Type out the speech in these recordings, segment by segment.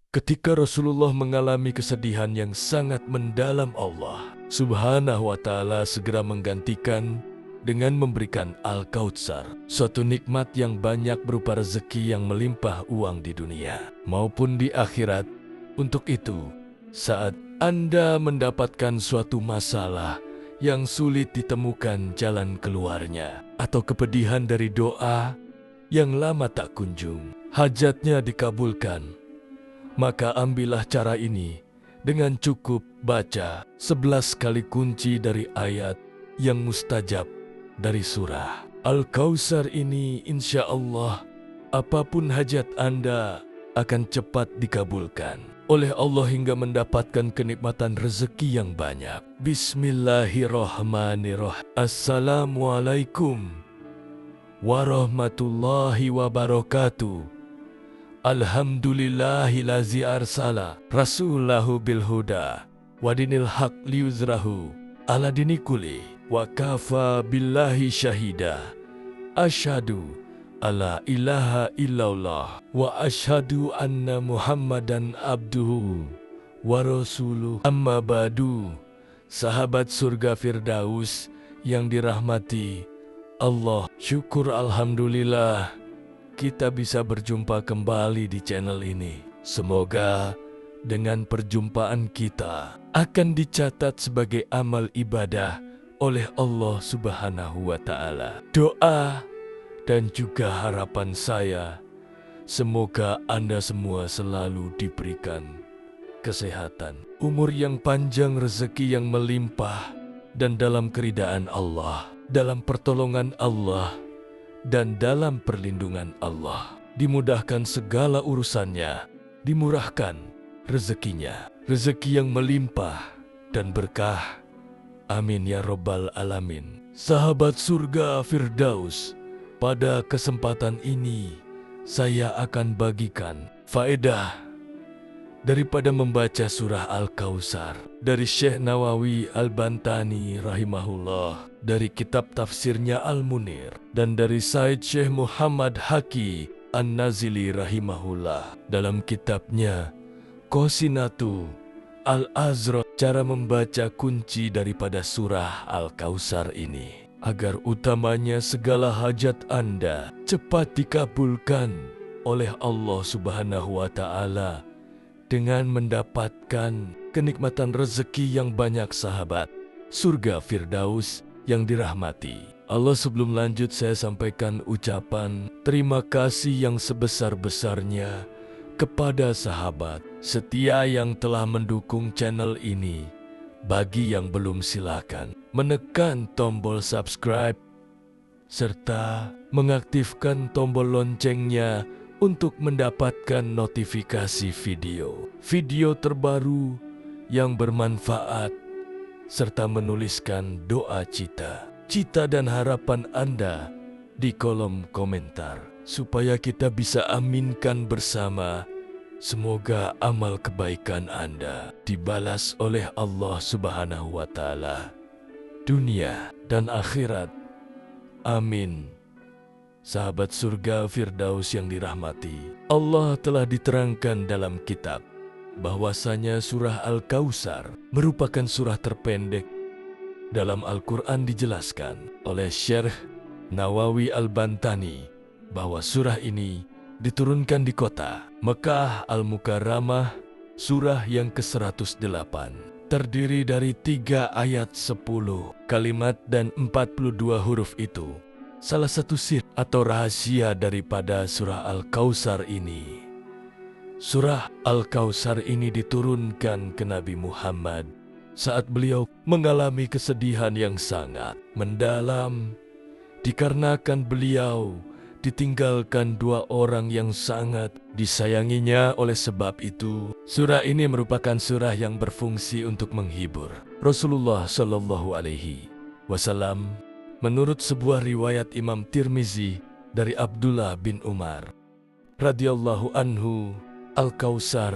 ketika Rasulullah mengalami kesedihan yang sangat mendalam, Allah Subhanahu wa Ta'ala segera menggantikan dengan memberikan Al-Kautsar, suatu nikmat yang banyak berupa rezeki yang melimpah uang di dunia maupun di akhirat. Untuk itu, saat Anda mendapatkan suatu masalah yang sulit ditemukan jalan keluarnya, atau kepedihan dari doa yang lama tak kunjung hajatnya dikabulkan, maka ambillah cara ini dengan cukup baca 11 kali kunci dari ayat yang mustajab dari surah Al-Kautsar ini. Insya Allah, apapun hajat Anda akan cepat dikabulkan oleh Allah hingga mendapatkan kenikmatan rezeki yang banyak. Bismillahirrahmanirrahim. Assalamualaikum warahmatullahi wabarakatuh. Alhamdulillahillazi arsala rasulahu bilhuda wadinil haq liyuzrahu ala dini kulli wa kafa billahi syahida. Asyhadu alla ilaha illallah wa asyhadu anna Muhammadan abduhu wa rasuluh. Amma ba'du. Sahabat surga Firdaus yang dirahmati Allah, syukur alhamdulillah kita bisa berjumpa kembali di channel ini. Semoga dengan perjumpaan kita akan dicatat sebagai amal ibadah oleh Allah Subhanahu wa Ta'ala. Doa dan juga harapan saya, semoga Anda semua selalu diberikan kesehatan, umur yang panjang, rezeki yang melimpah, dan dalam keridaan Allah, dalam pertolongan Allah, dan dalam perlindungan Allah. Dimudahkan segala urusannya, dimurahkan rezekinya, rezeki yang melimpah dan berkah. Amin ya Rabbal Alamin. Sahabat surga Firdaus, pada kesempatan ini saya akan bagikan faedah daripada membaca surah Al-Kautsar dari Syekh Nawawi Al-Bantani rahimahullah, dari kitab tafsirnya Al-Munir, dan dari Said Syekh Muhammad Haki An-Nazili rahimahullah dalam kitabnya Qosinatu Al-Azra, cara membaca kunci daripada surah Al-Kautsar ini, agar utamanya segala hajat Anda cepat dikabulkan oleh Allah Subhanahu wa Ta'ala dengan mendapatkan kenikmatan rezeki yang banyak. Sahabat surga Firdaus yang dirahmati Allah, sebelum lanjut saya sampaikan ucapan terima kasih yang sebesar-besarnya kepada sahabat setia yang telah mendukung channel ini. Bagi yang belum, silakan menekan tombol subscribe serta mengaktifkan tombol loncengnya untuk mendapatkan notifikasi video terbaru yang bermanfaat, serta menuliskan doa cita dan harapan Anda di kolom komentar, supaya kita bisa aminkan bersama. Semoga amal kebaikan Anda dibalas oleh Allah Subhanahu wa Ta'ala, dunia dan akhirat. Amin. Sahabat surga Firdaus yang dirahmati Allah, telah diterangkan dalam kitab bahwasanya surah Al-Kautsar merupakan surah terpendek dalam Al-Quran. Dijelaskan oleh Syekh Nawawi Al-Bantani bahwa surah ini diturunkan di kota Mekah Al-Mukarramah, surah yang ke-108, terdiri dari 3 ayat 10 kalimat dan 42 huruf itu. Salah satu sir atau rahasia daripada surah Al-Kautsar ini. Surah Al-Kautsar ini diturunkan ke Nabi Muhammad saat beliau mengalami kesedihan yang sangat mendalam, dikarenakan beliau ditinggalkan 2 orang yang sangat disayanginya. Oleh sebab itu, surah ini merupakan surah yang berfungsi untuk menghibur Rasulullah Shallallahu Alaihi Wasallam. Menurut sebuah riwayat Imam Tirmizi dari Abdullah bin Umar radhiyallahu anhu, Al-Kautsar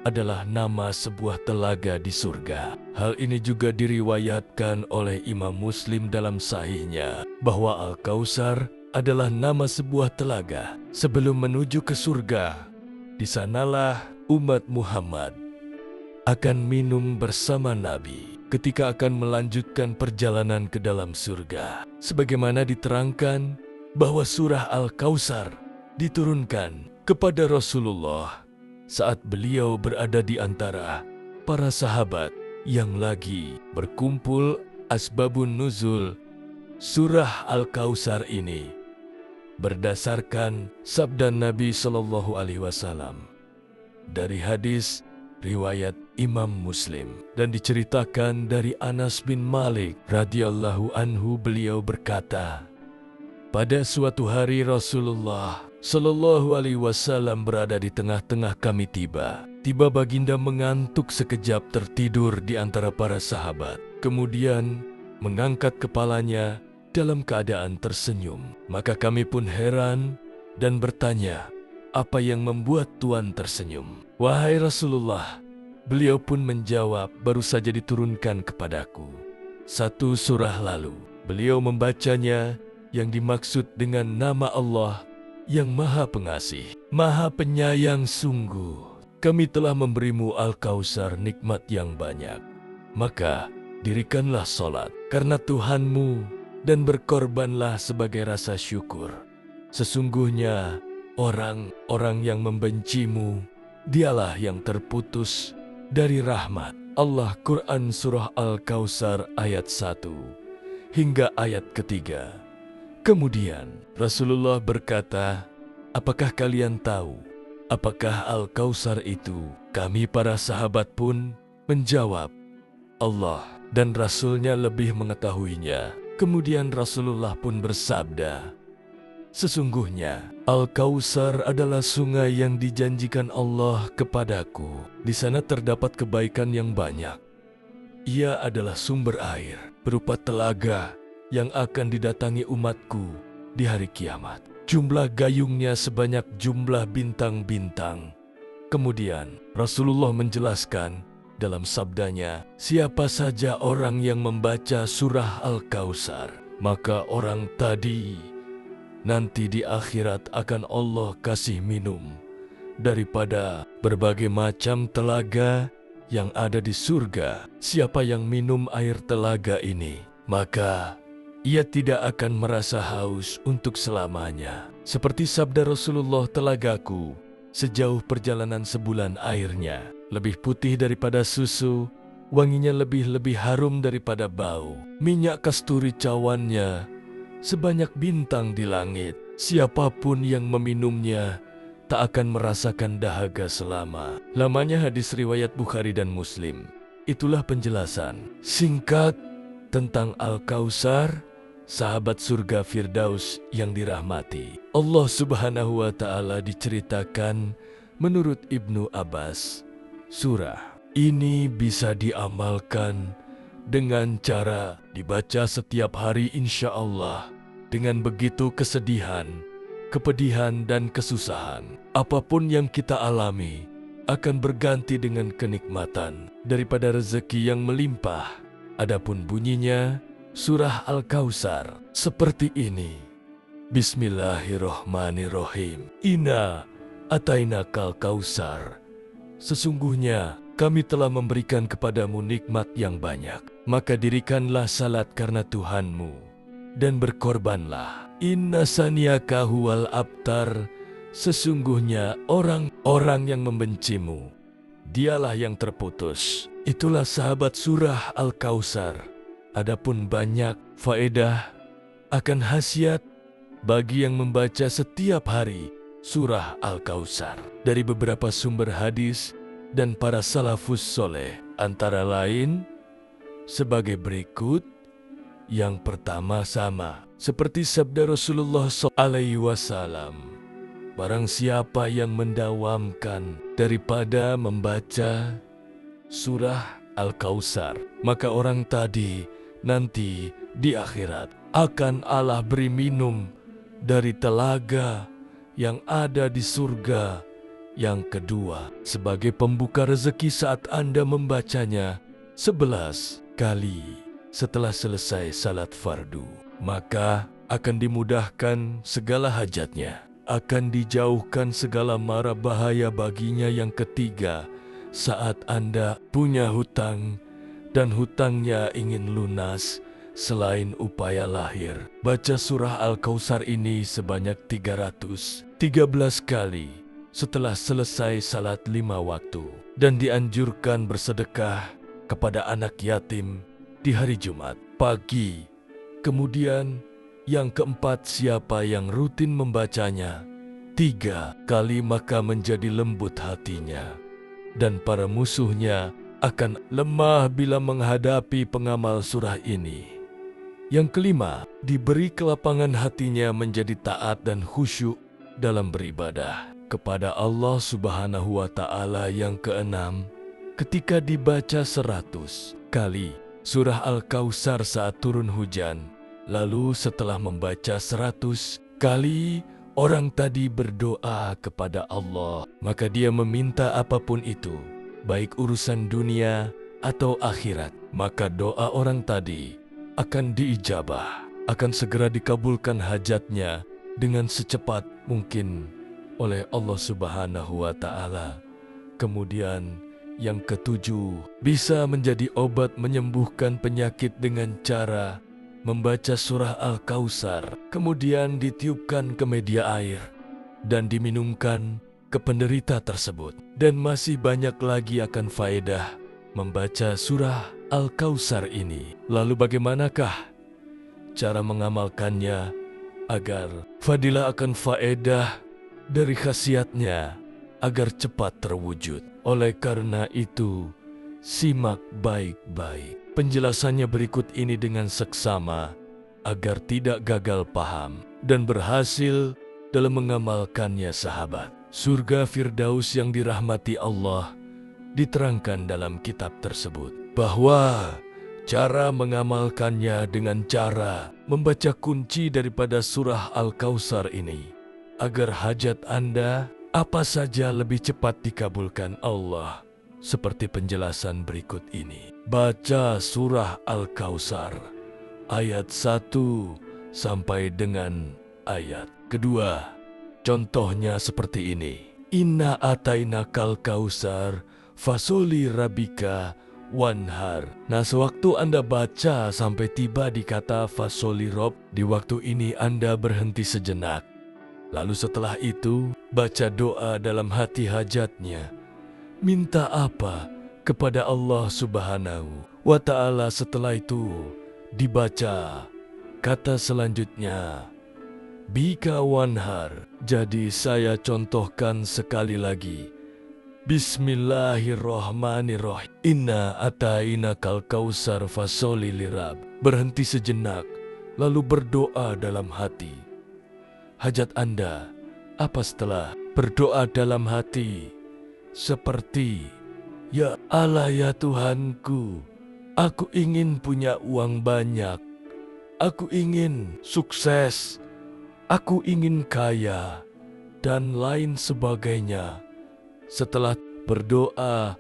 adalah nama sebuah telaga di surga. Hal ini juga diriwayatkan oleh Imam Muslim dalam sahihnya, bahwa Al-Kautsar adalah nama sebuah telaga sebelum menuju ke surga. Di sanalah umat Muhammad akan minum bersama Nabi ketika akan melanjutkan perjalanan ke dalam surga. Sebagaimana diterangkan bahwa surah Al-Kautsar diturunkan kepada Rasulullah saat beliau berada di antara para sahabat yang lagi berkumpul. Asbabun nuzul surah Al-Kautsar ini berdasarkan sabda Nabi Shallallahu Alaihi Wasallam dari hadis riwayat Imam Muslim, dan diceritakan dari Anas bin Malik radhiyallahu anhu. Beliau berkata, pada suatu hari Rasulullah Shallallahu Alaihi Wasallam berada di tengah-tengah kami. Tiba baginda mengantuk sekejap, tertidur di antara para sahabat. Kemudian mengangkat kepalanya dalam keadaan tersenyum. Maka kami pun heran dan bertanya, apa yang membuat Tuan tersenyum? Wahai Rasulullah, beliau pun menjawab, baru saja diturunkan kepadaku satu surah lalu. Beliau membacanya yang dimaksud dengan nama Allah yang Maha Pengasih, Maha Penyayang. Sungguh kami telah memberimu Al-Kautsar, nikmat yang banyak. Maka dirikanlah sholat karena Tuhanmu dan berkorbanlah sebagai rasa syukur. Sesungguhnya orang-orang yang membencimu, dialah yang terputus dari rahmat Allah. Quran Surah Al-Kautsar ayat 1 hingga ayat ketiga. Kemudian Rasulullah berkata, apakah kalian tahu apakah Al-Kautsar itu? Kami para sahabat pun menjawab, Allah dan Rasulnya lebih mengetahuinya. Kemudian Rasulullah pun bersabda, sesungguhnya Al-Kautsar adalah sungai yang dijanjikan Allah kepadaku. Di sana terdapat kebaikan yang banyak. Ia adalah sumber air berupa telaga yang akan didatangi umatku di hari kiamat. Jumlah gayungnya sebanyak jumlah bintang-bintang. Kemudian Rasulullah menjelaskan dalam sabdanya, siapa saja orang yang membaca surah Al-Kautsar, maka orang tadi nanti di akhirat akan Allah kasih minum daripada berbagai macam telaga yang ada di surga. Siapa yang minum air telaga ini, maka ia tidak akan merasa haus untuk selamanya. Seperti sabda Rasulullah, telagaku sejauh perjalanan sebulan airnya, lebih putih daripada susu, wanginya lebih harum daripada bau. Minyak kasturi cawannya sebanyak bintang di langit. Siapapun yang meminumnya tak akan merasakan dahaga selama lamanya. Hadis riwayat Bukhari dan Muslim. Itulah penjelasan singkat tentang Al-Kautsar, sahabat surga Firdaus yang dirahmati Allah Subhanahu wa Ta'ala. Diceritakan menurut Ibnu Abbas, surah ini bisa diamalkan dengan cara dibaca setiap hari insya Allah. Dengan begitu kesedihan, kepedihan dan kesusahan, apapun yang kita alami akan berganti dengan kenikmatan daripada rezeki yang melimpah. Adapun bunyinya surah Al-Kautsar seperti ini. Bismillahirrohmanirrohim. Inna atainakal kautsar. Sesungguhnya kami telah memberikan kepadamu nikmat yang banyak. Maka dirikanlah salat karena Tuhanmu dan berkorbanlah. Inna saniyaka huwal abtar. Sesungguhnya orang-orang yang membencimu, dialah yang terputus. Itulah sahabat surah Al-Kautsar. Adapun banyak faedah akan khasiat bagi yang membaca setiap hari surah Al-Kautsar dari beberapa sumber hadis dan para salafus soleh, antara lain sebagai berikut. Yang pertama sama seperti sabda Rasulullah SAW, barang siapa yang mendawamkan daripada membaca surah Al-Kautsar, maka orang tadi nanti di akhirat akan Allah beri minum dari telaga yang ada di surga. Yang kedua, sebagai pembuka rezeki saat Anda membacanya 11 kali setelah selesai salat fardu, maka akan dimudahkan segala hajatnya. akan dijauhkan segala mara bahaya baginya. Yang ketiga, saat Anda punya hutang dan hutangnya ingin lunas selain upaya lahir, baca surah Al-Kautsar ini sebanyak 313 kali setelah selesai salat 5 waktu. Dan dianjurkan bersedekah kepada anak yatim di hari Jumat pagi. Kemudian yang keempat, siapa yang rutin membacanya 3 kali maka menjadi lembut hatinya, dan para musuhnya akan lemah bila menghadapi pengamal surah ini. Yang kelima, diberi kelapangan hatinya menjadi taat dan khusyuk dalam beribadah kepada Allah Subhanahu wa Ta'ala. Yang keenam, ketika dibaca 100 kali surah Al-Kautsar saat turun hujan, lalu setelah membaca 100 kali orang tadi berdoa kepada Allah, maka dia meminta apapun itu, baik urusan dunia atau akhirat, maka doa orang tadi akan diijabah, akan segera dikabulkan hajatnya dengan secepat mungkin oleh Allah Subhanahu wa Ta'ala. Kemudian yang ketujuh, bisa menjadi obat menyembuhkan penyakit dengan cara membaca surah Al-Kautsar, kemudian ditiupkan ke media air dan diminumkan ke penderita tersebut. Dan masih banyak lagi akan faedah membaca surah Al-Kautsar ini. Lalu bagaimanakah cara mengamalkannya agar fadilah akan faedah dari khasiatnya agar cepat terwujud? Oleh karena itu, simak baik-baik penjelasannya berikut ini dengan seksama agar tidak gagal paham dan berhasil dalam mengamalkannya, sahabat. Surga Firdaus yang dirahmati Allah diterangkan dalam kitab tersebut bahwa cara mengamalkannya dengan cara membaca kunci daripada surah Al-Kautsar ini agar hajat Anda apa saja lebih cepat dikabulkan Allah, seperti penjelasan berikut ini. Baca surah Al-Kautsar ayat 1 sampai dengan ayat kedua. Contohnya seperti ini. Inna atainakal kautsar fasoli rabbika wanhar. Nah, sewaktu Anda baca sampai tiba di kata fasoli rob, di waktu ini Anda berhenti sejenak. Lalu setelah itu, baca doa dalam hati hajatnya. Minta apa kepada Allah Subhanahu wa Ta'ala. Setelah itu, dibaca kata selanjutnya, Bika wanhar. Jadi saya contohkan sekali lagi. Bismillahirrahmanirrahim. Inna atainakal kautsar fasoli lirab. Berhenti sejenak, lalu berdoa dalam hati. Hajat Anda apa setelah berdoa dalam hati? Seperti, ya Allah ya Tuhanku, aku ingin punya uang banyak, aku ingin sukses, aku ingin kaya, dan lain sebagainya. Setelah berdoa,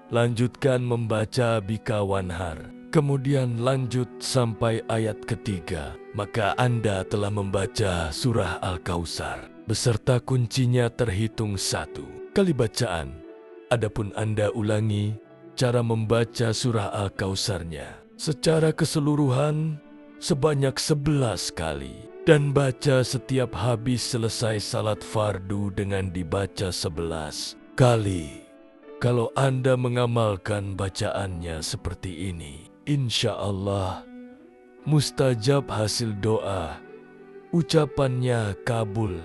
lanjutkan membaca Bika wanhar. Kemudian lanjut sampai ayat ketiga. Maka Anda telah membaca surah Al-Kautsar beserta kuncinya terhitung 1 kali bacaan. Adapun Anda ulangi cara membaca surah Al-Kautsarnya secara keseluruhan sebanyak 11 kali. Dan baca setiap habis selesai salat fardu dengan dibaca 11 kali. Kalau Anda mengamalkan bacaannya seperti ini, insya Allah mustajab hasil doa, ucapannya kabul,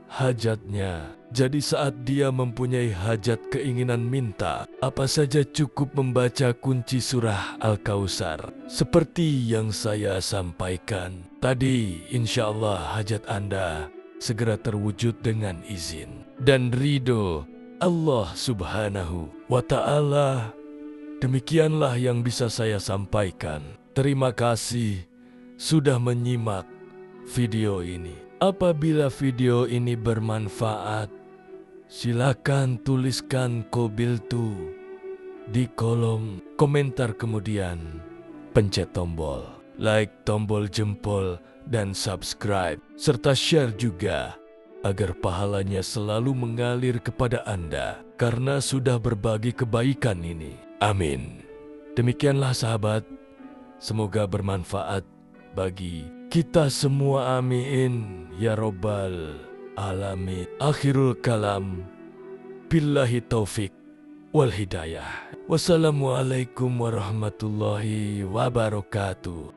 hajatnya. Jadi saat dia mempunyai hajat keinginan minta, apa saja cukup membaca kunci surah Al-Kautsar. Seperti yang saya sampaikan tadi, insya Allah hajat Anda segera terwujud dengan izin dan ridho Allah Subhanahu wa Ta'ala. Demikianlah yang bisa saya sampaikan. Terima kasih sudah menyimak video ini. Apabila video ini bermanfaat, silakan tuliskan qabiltu di kolom komentar, kemudian pencet tombol like, tombol jempol, dan subscribe, serta share juga agar pahalanya selalu mengalir kepada Anda karena sudah berbagi kebaikan ini. Amin. Demikianlah sahabat, semoga bermanfaat bagi kita semua. Amin ya robbal alamin. Akhirul kalam, billahi taufik wal hidayah. Wassalamualaikum warahmatullahi wabarakatuh.